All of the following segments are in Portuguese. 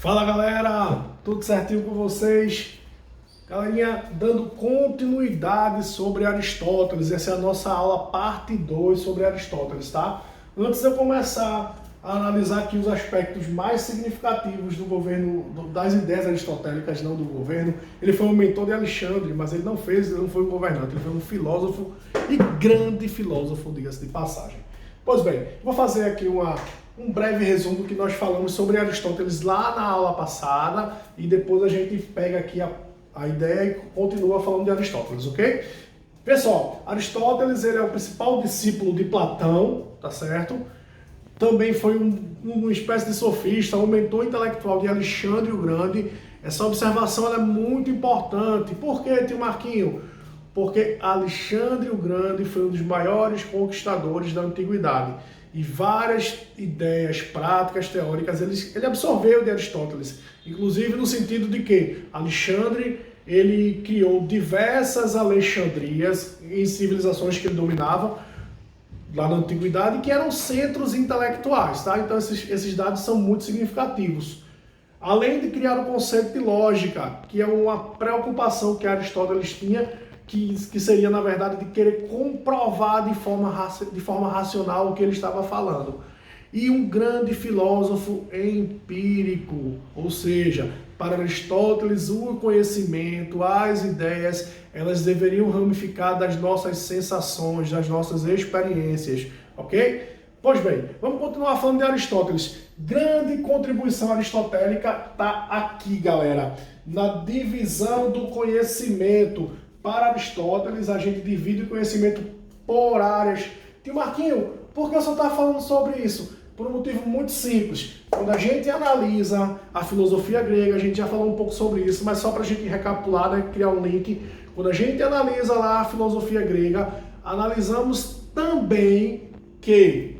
Fala galera, tudo certinho com vocês? Galerinha, dando continuidade sobre Aristóteles, essa é a nossa aula parte 2 sobre Aristóteles, tá? Antes de eu começar a analisar aqui os aspectos mais significativos do governo, das ideias aristotélicas, não do governo, ele foi um mentor de Alexandre, mas ele não foi um governante, ele foi um filósofo e grande filósofo, diga-se de passagem. Pois bem, vou fazer aqui um breve resumo do que nós falamos sobre Aristóteles lá na aula passada e depois a gente pega aqui a ideia e continua falando de Aristóteles, ok? Pessoal, Aristóteles ele é o principal discípulo de Platão, tá certo? Também foi uma espécie de sofista, um mentor intelectual de Alexandre o Grande. Essa observação ela é muito importante. Por que, tio Marquinho? Porque Alexandre o Grande foi um dos maiores conquistadores da antiguidade. E várias ideias práticas, teóricas, ele absorveu de Aristóteles. Inclusive no sentido de que Alexandre ele criou diversas Alexandrias em civilizações que ele dominava lá na antiguidade, que eram centros intelectuais, tá? Então esses dados são muito significativos. Além de criar o conceito de lógica, que é uma preocupação que Aristóteles tinha, que seria, na verdade, de querer comprovar de forma racional o que ele estava falando. E um grande filósofo empírico, ou seja, para Aristóteles, o conhecimento, as ideias, elas deveriam ramificar das nossas sensações, das nossas experiências, ok? Pois bem, vamos continuar falando de Aristóteles. Grande contribuição aristotélica está aqui, galera, na divisão do conhecimento. Para Aristóteles, a gente divide o conhecimento por áreas. Tio Marquinho, por que você está falando sobre isso? Por um motivo muito simples. Quando a gente analisa a filosofia grega, a gente já falou um pouco sobre isso, mas só para a gente recapitular, né, criar um link. Quando a gente analisa lá a filosofia grega, analisamos também que...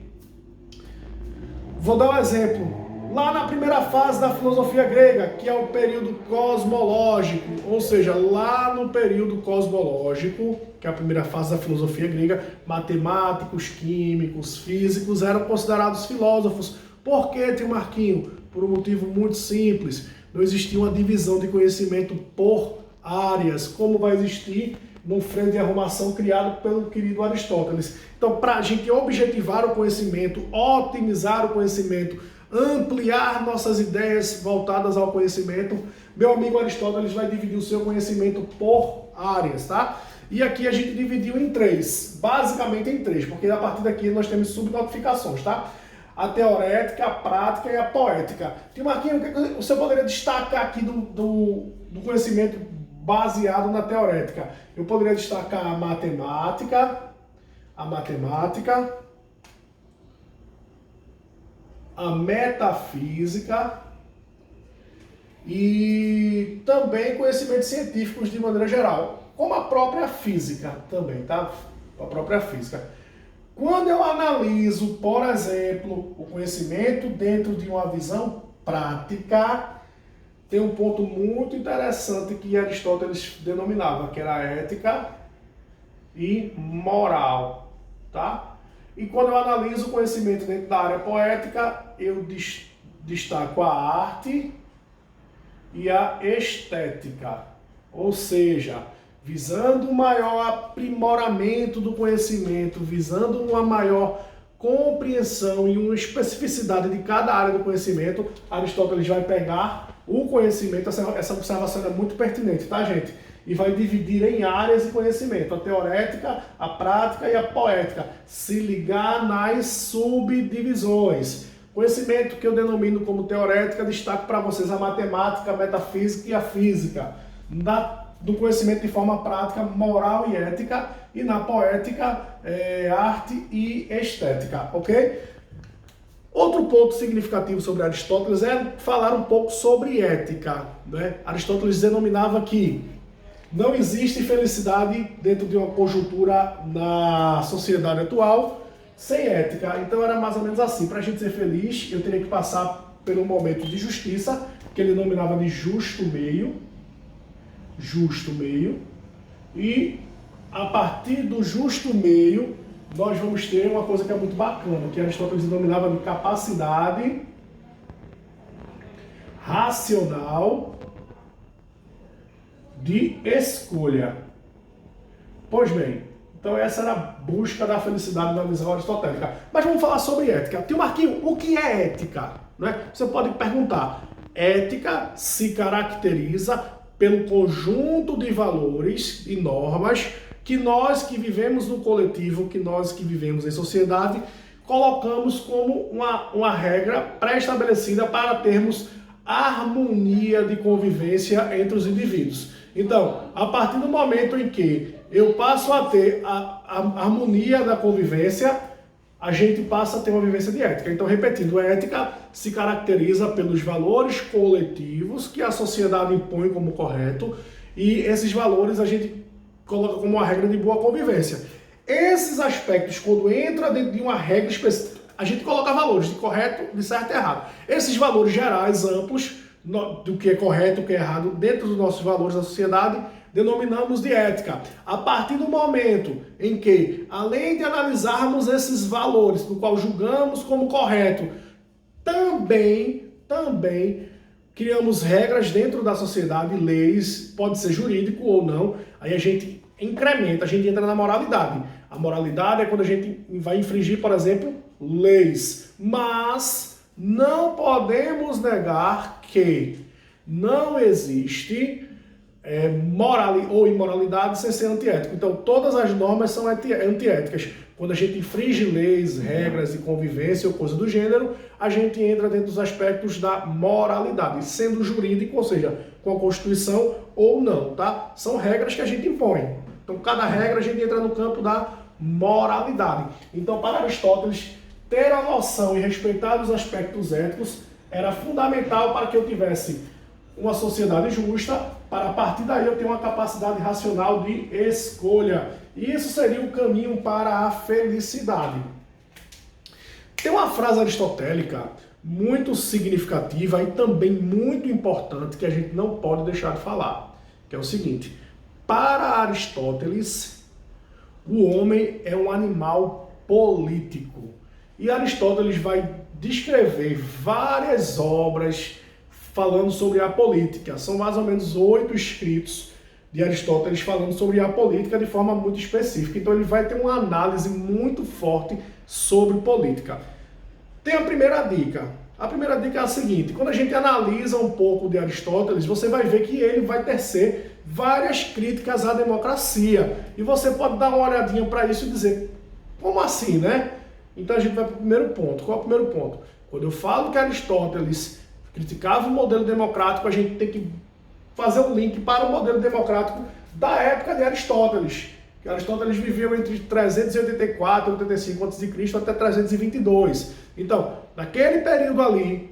Vou dar um exemplo. Lá na primeira fase da filosofia grega, que é o período cosmológico, ou seja, lá no período cosmológico, que é a primeira fase da filosofia grega, matemáticos, químicos, físicos eram considerados filósofos. Por quê, tio Marquinho? Por um motivo muito simples. Não existia uma divisão de conhecimento por áreas, como vai existir no freio de arrumação criado pelo querido Aristóteles. Então, para a gente objetivar o conhecimento, otimizar o conhecimento, ampliar nossas ideias voltadas ao conhecimento, meu amigo Aristóteles vai dividir o seu conhecimento por áreas, tá? E aqui a gente dividiu em três, basicamente em três, porque a partir daqui nós temos subnotificações, tá? A teorética, a prática e a poética. Tio Marquinho, o que você poderia destacar aqui do conhecimento baseado na teorética? Eu poderia destacar a matemática, a metafísica e também conhecimentos científicos de maneira geral, como a própria física também, tá? A própria física. Quando eu analiso, por exemplo, o conhecimento dentro de uma visão prática, tem um ponto muito interessante que Aristóteles denominava, que era a ética e moral, tá? E quando eu analiso o conhecimento dentro da área poética, eu destaco a arte e a estética. Ou seja, visando um maior aprimoramento do conhecimento, visando uma maior compreensão e uma especificidade de cada área do conhecimento, Aristóteles vai pegar o conhecimento, essa observação é muito pertinente, tá, gente? E vai dividir em áreas de conhecimento, a teorética, a prática e a poética. Se ligar nas subdivisões. Conhecimento que eu denomino como teorética, destaco para vocês a matemática, a metafísica e a física. Do conhecimento de forma prática, moral e ética. E na poética, arte e estética, ok? Outro ponto significativo sobre Aristóteles é falar um pouco sobre ética, né? Aristóteles denominava que não existe felicidade dentro de uma conjuntura na sociedade atual sem ética. Então era mais ou menos assim. Para a gente ser feliz, eu teria que passar por um momento de justiça, que ele denominava de justo meio. E a partir do justo meio, nós vamos ter uma coisa que é muito bacana, que Aristóteles denominava de capacidade racional de escolha. Pois bem, então essa era a busca da felicidade na visão aristotélica. Mas vamos falar sobre ética. Tio Marquinho, o que é ética? Não é? Você pode perguntar. Ética se caracteriza pelo conjunto de valores e normas que nós que vivemos no coletivo, que nós que vivemos em sociedade, colocamos como uma regra pré-estabelecida para termos harmonia de convivência entre os indivíduos. Então, a partir do momento em que eu passo a ter a harmonia da convivência, a gente passa a ter uma vivência de ética. Então, repetindo, a ética se caracteriza pelos valores coletivos que a sociedade impõe como correto, e esses valores a gente coloca como uma regra de boa convivência. Esses aspectos, quando entra dentro de uma regra específica, a gente coloca valores de correto, de certo e errado. Esses valores gerais, amplos, do que é correto, o que é errado, dentro dos nossos valores da sociedade, denominamos de ética. A partir do momento em que, além de analisarmos esses valores, no qual julgamos como correto, também criamos regras dentro da sociedade, leis, pode ser jurídico ou não, aí a gente incrementa, a gente entra na moralidade. A moralidade é quando a gente vai infringir, por exemplo, leis. Mas não podemos negar que não existe moral ou imoralidade sem ser antiético. Então, todas as normas são antiéticas. Quando a gente infringe leis, regras de convivência ou coisa do gênero, a gente entra dentro dos aspectos da moralidade, sendo jurídico, ou seja, com a Constituição ou não, tá? São regras que a gente impõe. Então, cada regra a gente entra no campo da moralidade. Então, para Aristóteles, ter a noção e respeitar os aspectos éticos era fundamental para que eu tivesse uma sociedade justa, para a partir daí eu ter uma capacidade racional de escolha. E isso seria o caminho para a felicidade. Tem uma frase aristotélica muito significativa e também muito importante que a gente não pode deixar de falar, que é o seguinte: para Aristóteles, o homem é um animal político. E Aristóteles vai descrever várias obras falando sobre a política. São mais ou menos 8 escritos de Aristóteles falando sobre a política de forma muito específica. Então ele vai ter uma análise muito forte sobre política. Tem a primeira dica. A primeira dica é a seguinte: quando a gente analisa um pouco de Aristóteles, você vai ver que ele vai tecer várias críticas à democracia. E você pode dar uma olhadinha para isso e dizer, como assim, né? Então a gente vai para o primeiro ponto. Qual é o primeiro ponto? Quando eu falo que Aristóteles criticava o modelo democrático, a gente tem que fazer um link para o modelo democrático da época de Aristóteles. Que Aristóteles viveu entre 384 e 85 a.C. até 322. Então, naquele período ali,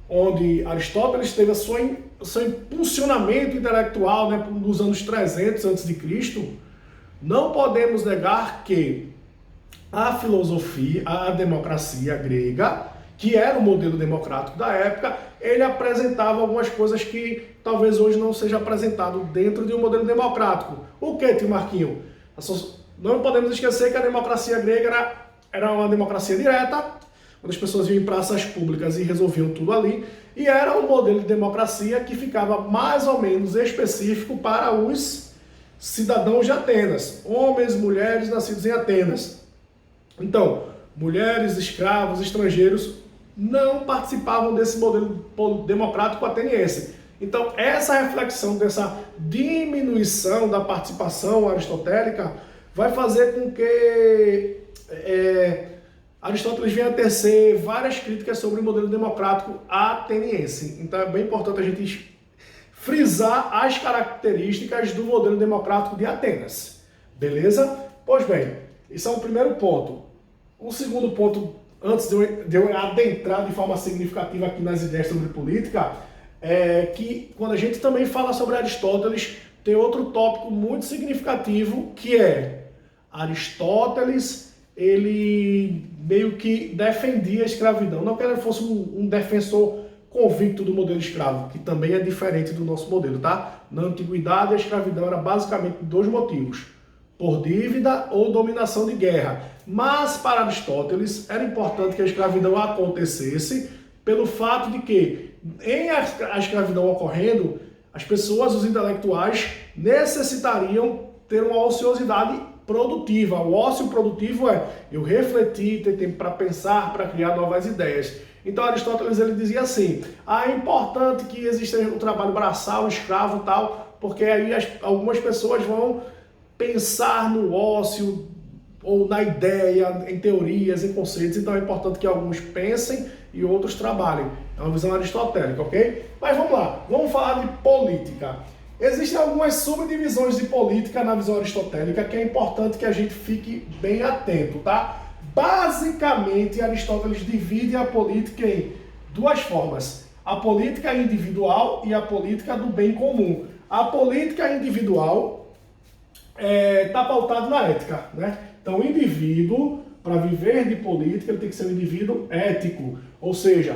onde Aristóteles teve seu impulsionamento intelectual, né, nos anos 300 a.C., não podemos negar que a filosofia, a democracia grega, que era o modelo democrático da época, ele apresentava algumas coisas que talvez hoje não seja apresentado dentro de um modelo democrático. O que, tio Marquinho? Não podemos esquecer que a democracia grega era uma democracia direta, onde as pessoas iam em praças públicas e resolviam tudo ali, e era um modelo de democracia que ficava mais ou menos específico para os cidadãos de Atenas, homens, mulheres nascidos em Atenas. Então, mulheres, escravos, estrangeiros não participavam desse modelo democrático ateniense. Então, essa reflexão dessa diminuição da participação aristotélica vai fazer com que Aristóteles venha a tecer várias críticas sobre o modelo democrático ateniense. Então, é bem importante a gente frisar as características do modelo democrático de Atenas. Beleza? Pois bem, esse é o primeiro ponto. O segundo ponto, antes de eu adentrar de forma significativa aqui nas ideias sobre política, é que quando a gente também fala sobre Aristóteles, tem outro tópico muito significativo, que é Aristóteles, ele meio que defendia a escravidão. Não que ele fosse um defensor convicto do modelo escravo, que também é diferente do nosso modelo, tá? Na antiguidade, a escravidão era basicamente 2 motivos: por dívida ou dominação de guerra. Mas para Aristóteles era importante que a escravidão acontecesse pelo fato de que em a escravidão ocorrendo, as pessoas, os intelectuais, necessitariam ter uma ociosidade produtiva. O ócio produtivo é eu refletir, ter tempo para pensar, para criar novas ideias. Então Aristóteles ele dizia assim, é importante que exista o trabalho braçal, escravo e tal, porque aí algumas pessoas vão pensar no ócio, ou na ideia, em teorias, em conceitos, então é importante que alguns pensem e outros trabalhem. É uma visão aristotélica, ok? Mas vamos lá, vamos falar de política. Existem algumas subdivisões de política na visão aristotélica que é importante que a gente fique bem atento, tá? Basicamente, Aristóteles divide a política em duas formas. A política individual e a política do bem comum. A política individual está pautada na ética, né? Então, o indivíduo, para viver de política, ele tem que ser um indivíduo ético, ou seja,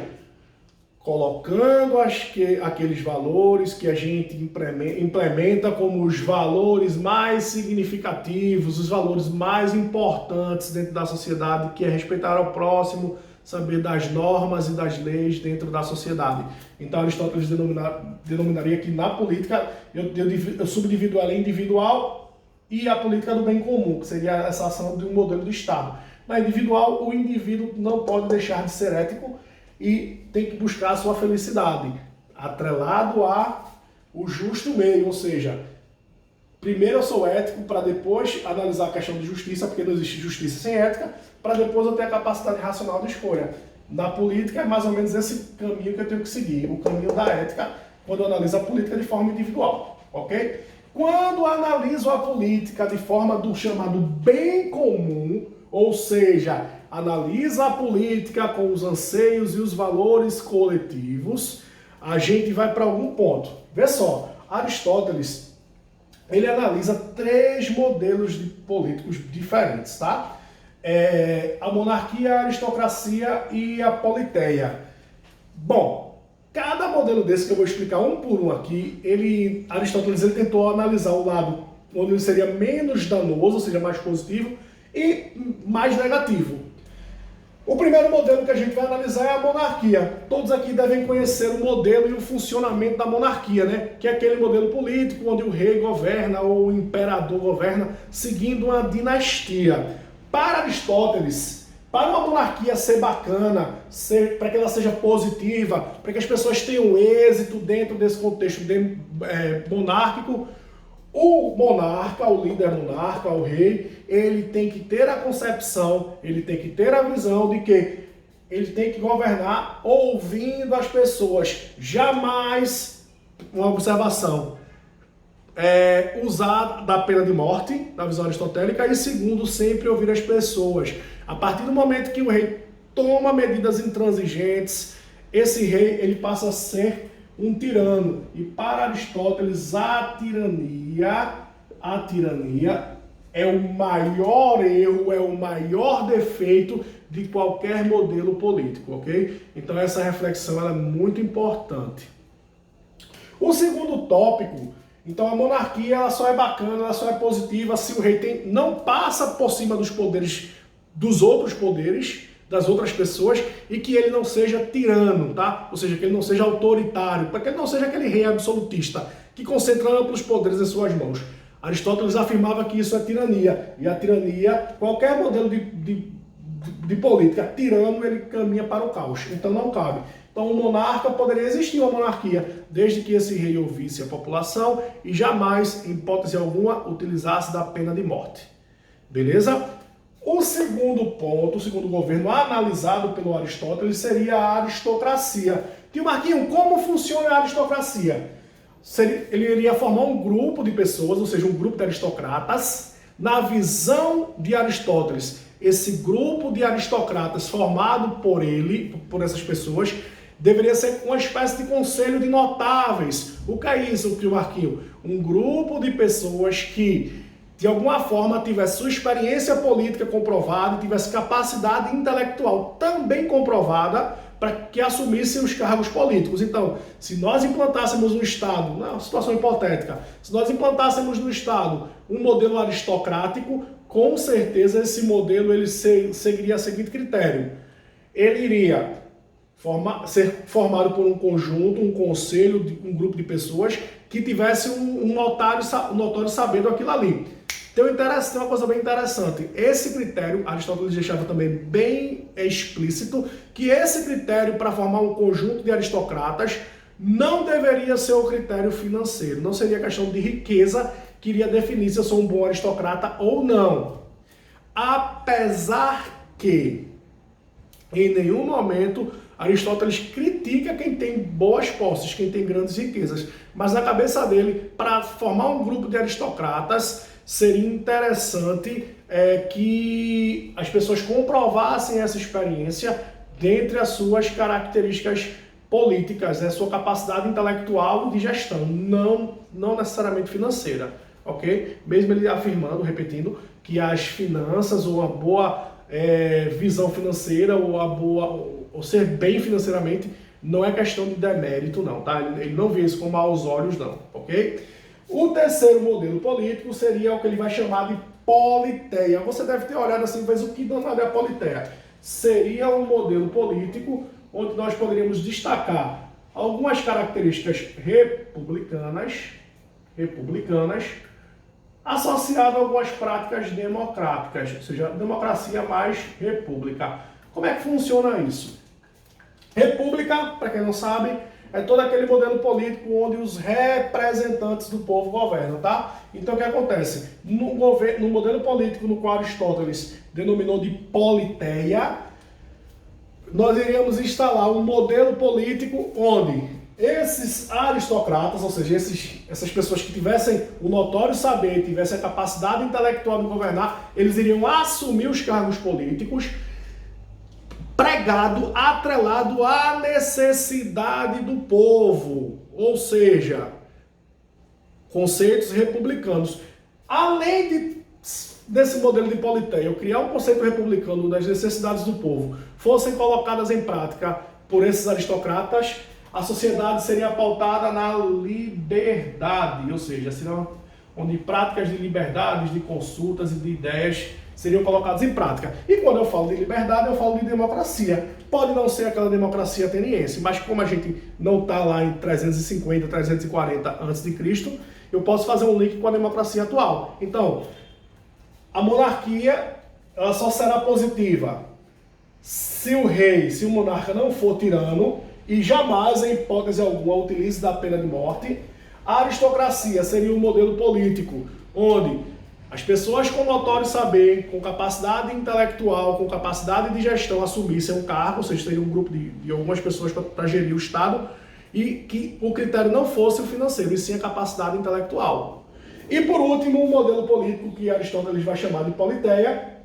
colocando aqueles valores que a gente implementa como os valores mais significativos, os valores mais importantes dentro da sociedade, que é respeitar ao próximo, saber das normas e das leis dentro da sociedade. Então, Aristóteles denominaria que na política, eu subdivido ela em individual e a política do bem comum, que seria essa ação de um modelo de Estado. Na individual, o indivíduo não pode deixar de ser ético e tem que buscar a sua felicidade, atrelado ao justo meio, ou seja, primeiro eu sou ético para depois analisar a questão de justiça, porque não existe justiça sem ética, para depois eu ter a capacidade racional de escolha. Na política é mais ou menos esse caminho que eu tenho que seguir, o caminho da ética, quando eu analiso a política de forma individual, ok? Quando analiso a política de forma do chamado bem comum, ou seja, analisa a política com os anseios e os valores coletivos, a gente vai para algum ponto. Vê só, Aristóteles, ele analisa 3 modelos de políticos diferentes, tá? A monarquia, a aristocracia e a politeia. Bom, cada modelo desse que eu vou explicar um por um aqui, Aristóteles ele tentou analisar o lado onde ele seria menos danoso, ou seja, mais positivo, e mais negativo. O primeiro modelo que a gente vai analisar é a monarquia. Todos aqui devem conhecer o modelo e o funcionamento da monarquia, né? Que é aquele modelo político onde o rei governa ou o imperador governa seguindo uma dinastia. Para Aristóteles, para uma monarquia ser bacana, para que ela seja positiva, para que as pessoas tenham êxito dentro desse contexto monárquico, o monarca, o líder monarca, o rei, ele tem que ter a concepção, ele tem que ter a visão de que ele tem que governar ouvindo as pessoas. Jamais, uma observação, usar da pena de morte, na visão aristotélica, e segundo, sempre ouvir as pessoas. A partir do momento que o rei toma medidas intransigentes, esse rei ele passa a ser um tirano. E para Aristóteles, a tirania é o maior erro, é o maior defeito de qualquer modelo político, ok? Então essa reflexão ela é muito importante. O segundo tópico, então a monarquia ela só é bacana, ela só é positiva se o rei não passa por cima dos poderes, dos outros poderes, das outras pessoas, e que ele não seja tirano, tá? Ou seja, que ele não seja autoritário, para que ele não seja aquele rei absolutista que concentra amplos poderes em suas mãos. Aristóteles afirmava que isso é tirania, e a tirania, qualquer modelo de política tirano, ele caminha para o caos, então não cabe. Então, um monarca poderia existir uma monarquia, desde que esse rei ouvisse a população e jamais, em hipótese alguma, utilizasse da pena de morte. Beleza? O segundo ponto, o segundo governo analisado pelo Aristóteles seria a aristocracia. Tio Marquinhos, como funciona a aristocracia? Ele iria formar um grupo de pessoas, ou seja, um grupo de aristocratas. Na visão de Aristóteles, esse grupo de aristocratas formado por ele, por essas pessoas, deveria ser uma espécie de conselho de notáveis. O que é isso, tio Marquinhos? Um grupo de pessoas que de alguma forma tivesse sua experiência política comprovada e tivesse capacidade intelectual também comprovada para que assumissem os cargos políticos. Então, se nós implantássemos no Estado, uma situação hipotética, se nós implantássemos no Estado um modelo aristocrático, com certeza esse modelo ele seguiria o seguinte critério. Ele iria ser formado por um conjunto, um conselho, um grupo de pessoas que tivesse um notório saber daquilo ali. Tem uma coisa bem interessante. Esse critério, Aristóteles deixava também bem explícito, que esse critério para formar um conjunto de aristocratas não deveria ser o critério financeiro. Não seria questão de riqueza que iria definir se eu sou um bom aristocrata ou não. Apesar que, em nenhum momento, Aristóteles critica quem tem boas posses, quem tem grandes riquezas. Mas na cabeça dele, para formar um grupo de aristocratas, seria interessante que as pessoas comprovassem essa experiência dentre as suas características políticas, sua capacidade intelectual de gestão, não necessariamente financeira, ok? Mesmo ele afirmando, repetindo, que as finanças ou uma boa visão financeira ou ser bem financeiramente não é questão de demérito, não, tá? Ele não vê isso com maus olhos, não, ok? O terceiro modelo político seria o que ele vai chamar de politeia. Você deve ter olhado assim, mas o que danado é a politeia? Seria um modelo político onde nós poderíamos destacar algumas características republicanas associadas a algumas práticas democráticas, ou seja, democracia mais república. Como é que funciona isso? República, para quem não sabe, é todo aquele modelo político onde os representantes do povo governam, tá? Então o que acontece? No modelo político no qual Aristóteles denominou de politeia, nós iríamos instalar um modelo político onde esses aristocratas, ou seja, essas pessoas que tivessem o notório saber, tivessem a capacidade intelectual de governar, eles iriam assumir os cargos políticos atrelado à necessidade do povo, ou seja, conceitos republicanos. Além desse modelo de politeia, eu criar um conceito republicano das necessidades do povo, fossem colocadas em prática por esses aristocratas, a sociedade seria pautada na liberdade, ou seja, onde práticas de liberdades, de consultas e de ideias seriam colocadas em prática. E quando eu falo de liberdade, eu falo de democracia. Pode não ser aquela democracia ateniense, mas como a gente não está lá em 350, 340 a.C., eu posso fazer um link com a democracia atual. Então, a monarquia ela só será positiva se o monarca não for tirano e jamais, em hipótese alguma, utilize da pena de morte. A aristocracia seria um modelo político onde as pessoas com notório saber, com capacidade intelectual, com capacidade de gestão assumissem um cargo, ou seja, teria um grupo de algumas pessoas para gerir o Estado, e que o critério não fosse o financeiro, e sim a capacidade intelectual. E por último, um modelo político que Aristóteles vai chamar de politeia,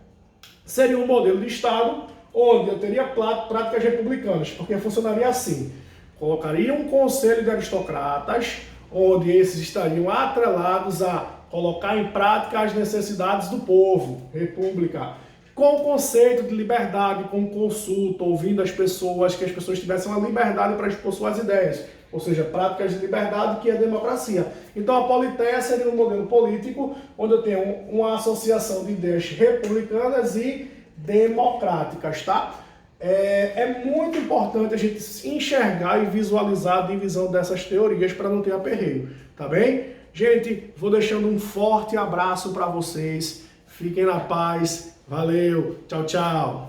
seria um modelo de Estado onde eu teria práticas republicanas, porque funcionaria assim: colocaria um conselho de aristocratas, onde esses estariam atrelados a colocar em prática as necessidades do povo, república, com o conceito de liberdade, com consulta, ouvindo as pessoas, que as pessoas tivessem uma liberdade para expor suas ideias, ou seja, práticas de liberdade, que é democracia. Então a politeia seria um modelo político onde eu tenho uma associação de ideias republicanas e democráticas, tá? É muito importante a gente enxergar e visualizar a divisão dessas teorias para não ter aperreio, tá bem? Gente, vou deixando um forte abraço para vocês. Fiquem na paz. Valeu. Tchau, tchau.